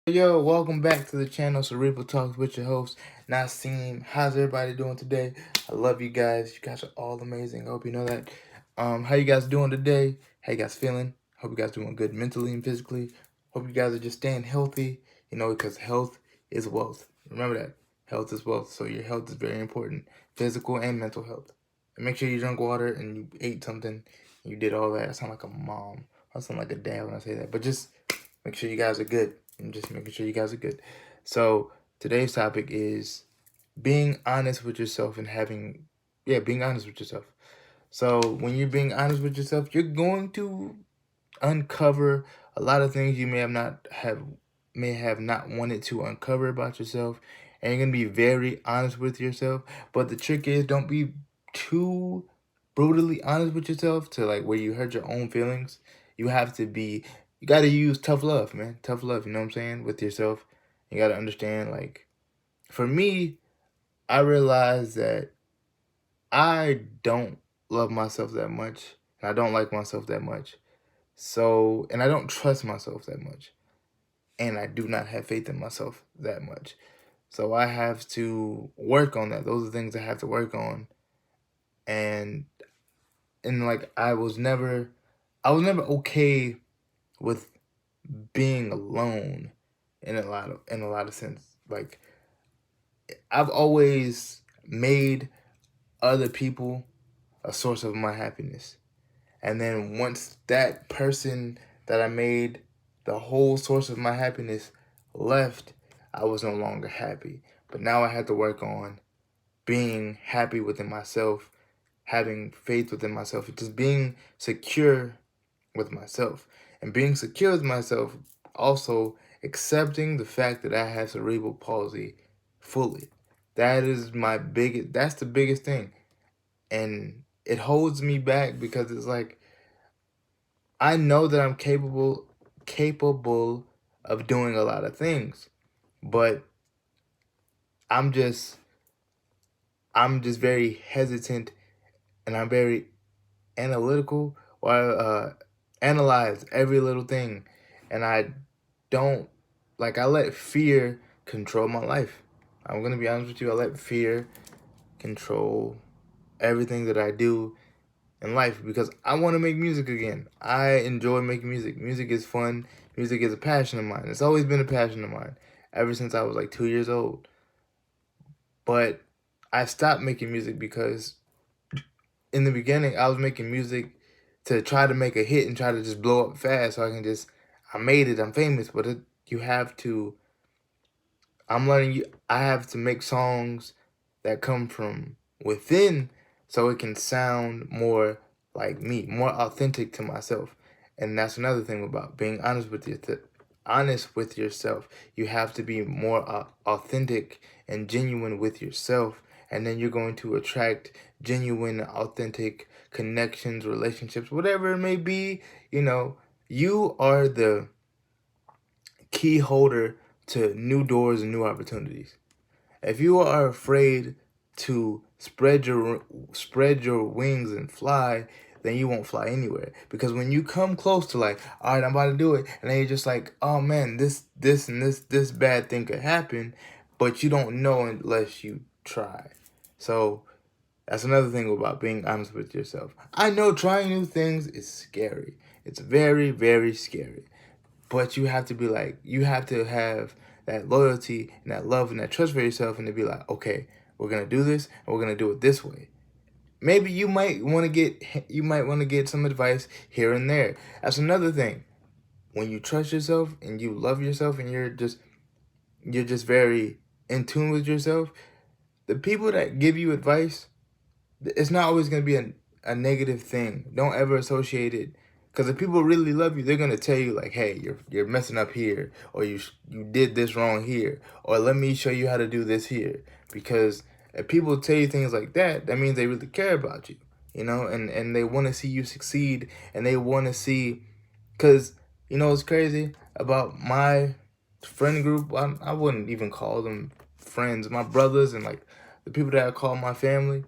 Yo, welcome back to the channel, Cerebral Talks with your host, Nasim. How's everybody doing today? I love you guys. You guys are all amazing. I hope you know that. How you guys doing today? How you guys feeling? Hope you guys doing good mentally and physically. Hope you guys are just staying healthy, because health is wealth. Remember that. Health is wealth, so your health is very important. Physical and mental health. And make sure you drink water and you ate something. And you did all that. I sound like a mom. I sound like a dad when I say that. But just make sure you guys are good. I'm just making sure you guys are good. So today's topic is being honest with yourself and being honest with yourself. So when you're being honest with yourself, you're going to uncover a lot of things you may have not wanted to uncover about yourself, and you're gonna be very honest with yourself. But the trick is, don't be too brutally honest with yourself to like where you hurt your own feelings. You got to use tough love, man. Tough love, you know what I'm saying, with yourself. You got to understand, like, for me, I realized that I don't love myself that much, and I don't like myself that much. So, and I don't trust myself that much, and I do not have faith in myself that much. So I have to work on that. Those are things I have to work on. And like I was never okay with being alone in a lot of sense. Like, I've always made other people a source of my happiness. And then once that person that I made the whole source of my happiness left, I was no longer happy. But now I had to work on being happy within myself, having faith within myself, just being secure with myself. And being secure with myself, also accepting the fact that I have cerebral palsy fully. That's the biggest thing. And it holds me back because it's like, I know that I'm capable of doing a lot of things, but I'm just I'm just very hesitant, and I'm very analytical, or analyze every little thing, and don't I let fear control my life. I'm gonna be honest with you. I let fear control everything that I do in life because I want to make music again. I enjoy making music. Music is fun. Music is a passion of mine. It's always been a passion of mine ever since I was like 2 years old. But I stopped making music because in the beginning I was making music to try to make a hit and try to just blow up fast so I made it, I'm famous. But you have to, I'm learning I have to make songs that come from within so it can sound more like me, more authentic to myself. And that's another thing about being honest with yourself. You have to be more authentic and genuine with yourself, and then you're going to attract genuine, authentic connections, relationships, whatever it may be. You are the key holder to new doors and new opportunities. If you are afraid to spread your wings and fly, then you won't fly anywhere. Because when you come close to like, all right, I'm about to do it, and then you're just like, oh man, this bad thing could happen, but you don't know unless you try. So that's another thing about being honest with yourself. I know trying new things is scary. It's very, very scary. But you have to have that loyalty and that love and that trust for yourself, and to be like, okay, we're gonna do this and we're gonna do it this way. Maybe you might want to get some advice here and there. That's another thing. When you trust yourself and you love yourself and you're just very in tune with yourself, the people that give you advice, it's not always going to be a negative thing. Don't ever associate it, because if people really love you, they're going to tell you like, hey, you're messing up here, or you did this wrong here, or let me show you how to do this here. Because if people tell you things like that, that means they really care about you, and they want to see you succeed, and they want to see, because what's crazy about my friend group, I wouldn't even call them friends, my brothers and like the people that I call my family,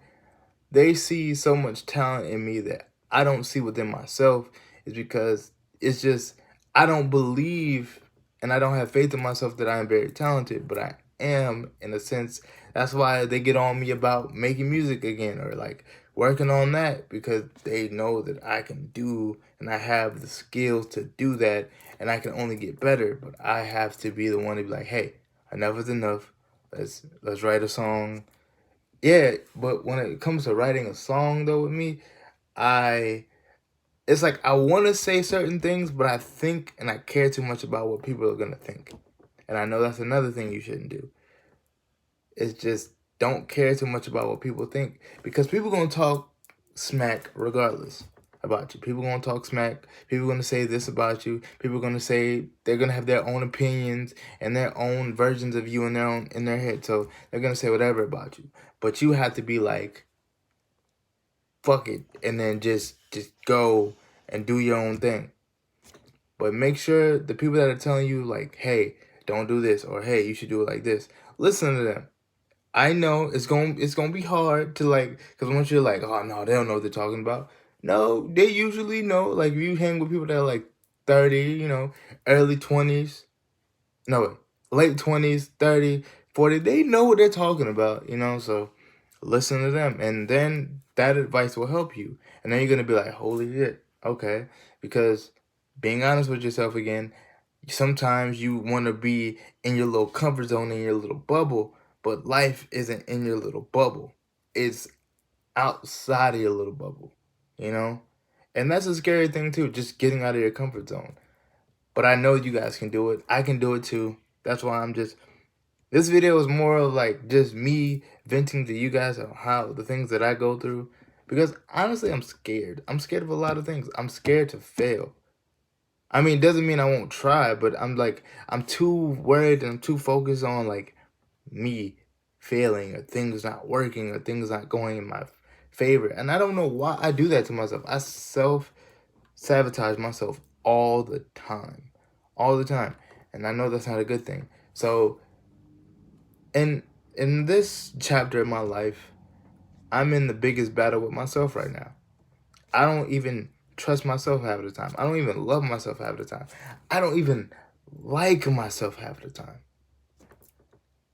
they see so much talent in me that I don't see within myself. Is because it's just, I don't believe and I don't have faith in myself that I am very talented, but I am in a sense. That's why they get on me about making music again or like working on that, because they know that I can do and I have the skills to do that, and I can only get better. But I have to be the one to be like, hey, enough is enough. Let's write a song. Yeah, but when it comes to writing a song though with me, I it's like I want to say certain things, but I think and I care too much about what people are gonna think. And I know that's another thing you shouldn't do. It's just don't care too much about what people think, because people gonna talk smack regardless about you. People gonna talk smack. People gonna say this about you. People gonna say they're gonna have their own opinions and their own versions of you in their head. So they're gonna say whatever about you. But you have to be like, fuck it, and then just go and do your own thing. But make sure the people that are telling you like, hey, don't do this, or hey, you should do it like this, listen to them. I know it's gonna be hard to like, because once you're like, oh no, they don't know what they're talking about. No, they usually know. Like if you hang with people that are like 30, early 20s, no, late 20s, 30, 40, they know what they're talking about, so listen to them. And then that advice will help you. And then you're gonna be like, holy shit, okay. Because being honest with yourself again, sometimes you want to be in your little comfort zone, in your little bubble, but life isn't in your little bubble. It's outside of your little bubble, you know? And that's a scary thing too, just getting out of your comfort zone. But I know you guys can do it. I can do it too. That's why this video is more of like just me venting to you guys on how the things that I go through. Because honestly, I'm scared. I'm scared of a lot of things. I'm scared to fail. I mean, it doesn't mean I won't try, but I'm too worried and I'm too focused on like me failing or things not working or things not going in my favor. And I don't know why I do that to myself. I self-sabotage myself all the time. All the time. And I know that's not a good thing. So in this chapter of my life, I'm in the biggest battle with myself right now. I don't even trust myself half the time. I don't even love myself half the time. I don't even like myself half the time.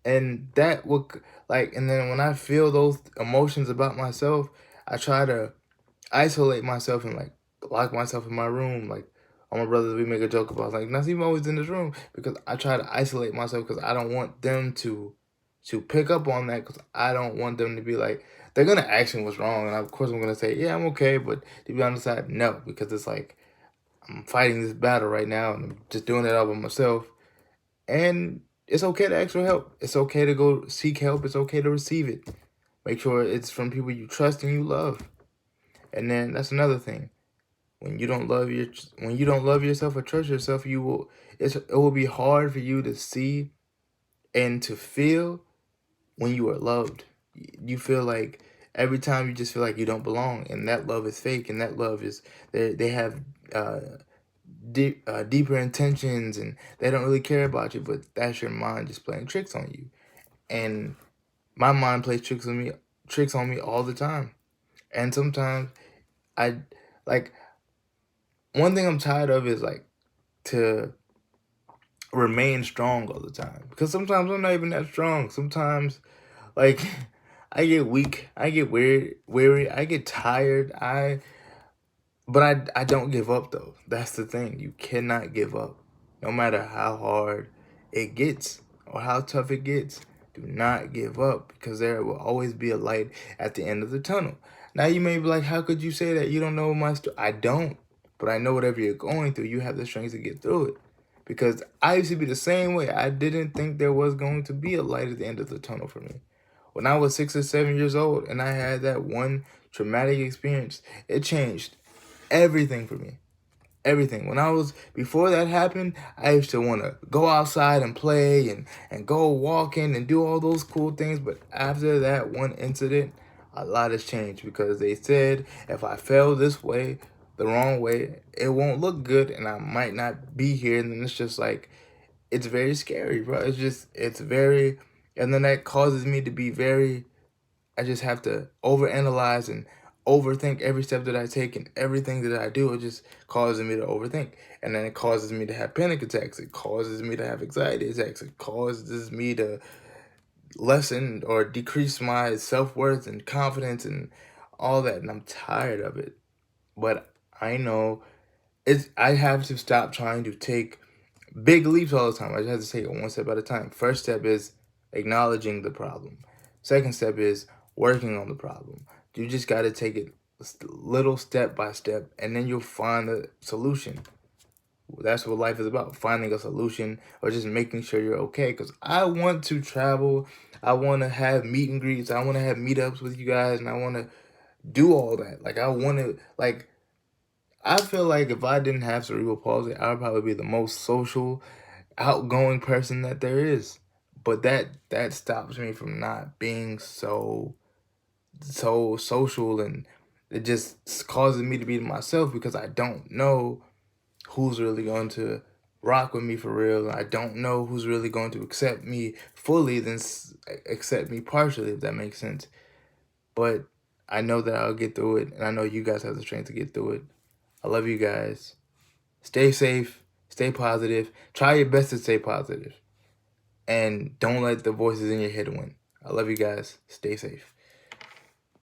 And that would and then when I feel those emotions about myself, I try to isolate myself and like lock myself in my room. Like all my brothers, we make a joke about like Nasim always in this room, because I try to isolate myself because I don't want them to pick up on that, because I don't want them to be like, they're gonna ask me what's wrong, and of course I'm gonna say, yeah, I'm okay, but to be honest, no, because it's like I'm fighting this battle right now and I'm just doing it all by myself. And it's okay to ask for help. It's okay to go seek help. It's okay to receive it. Make sure it's from people you trust and you love. And then that's another thing. When you don't love yourself or trust yourself, it will be hard for you to see and to feel when you are loved. You feel like every time you just feel like you don't belong, and that love is fake, and that love is they have deeper intentions, and they don't really care about you, but that's your mind just playing tricks on you. And my mind plays tricks on me all the time. And sometimes I like one thing I'm tired of is like to remain strong all the time, because sometimes I'm not even that strong. Sometimes like I get weak, I get weary, I get tired, but I don't give up though. That's the thing. You cannot give up. No matter how hard it gets or how tough it gets, do not give up, because there will always be a light at the end of the tunnel. Now you may be like, how could you say that? You don't know my story. I don't. But I know whatever you're going through, you have the strength to get through it. Because I used to be the same way. I didn't think there was going to be a light at the end of the tunnel for me. When I was 6 or 7 years old and I had that one traumatic experience, it changed everything for me. Everything. Before that happened, I used to want to go outside and play and go walking and do all those cool things. But after that one incident, a lot has changed, because they said if I fail this way, the wrong way, it won't look good and I might not be here. And then it's just like, it's very scary, bro. And then that causes me to be I just have to overanalyze and overthink every step that I take and everything that I do. It just causes me to overthink. And then it causes me to have panic attacks. It causes me to have anxiety attacks. It causes me to lessen or decrease my self-worth and confidence and all that. And I'm tired of it. But I know I have to stop trying to take big leaps all the time. I just have to take it one step at a time. First step is acknowledging the problem. Second step is working on the problem. You just got to take it little step by step, and then you'll find a solution. That's what life is about, finding a solution or just making sure you're okay. Because I want to travel. I want to have meet and greets. I want to have meetups with you guys, and I want to do all that. Like, I want to, like, I feel like if I didn't have cerebral palsy, I would probably be the most social, outgoing person that there is. But that stops me from not being so social, and it just causes me to be myself because I don't know who's really going to rock with me for real. I don't know who's really going to accept me fully, then accept me partially, if that makes sense. But I know that I'll get through it, and I know you guys have the strength to get through it. I love you guys. Stay safe, stay positive. Try your best to stay positive. And don't let the voices in your head win. I love you guys. Stay safe.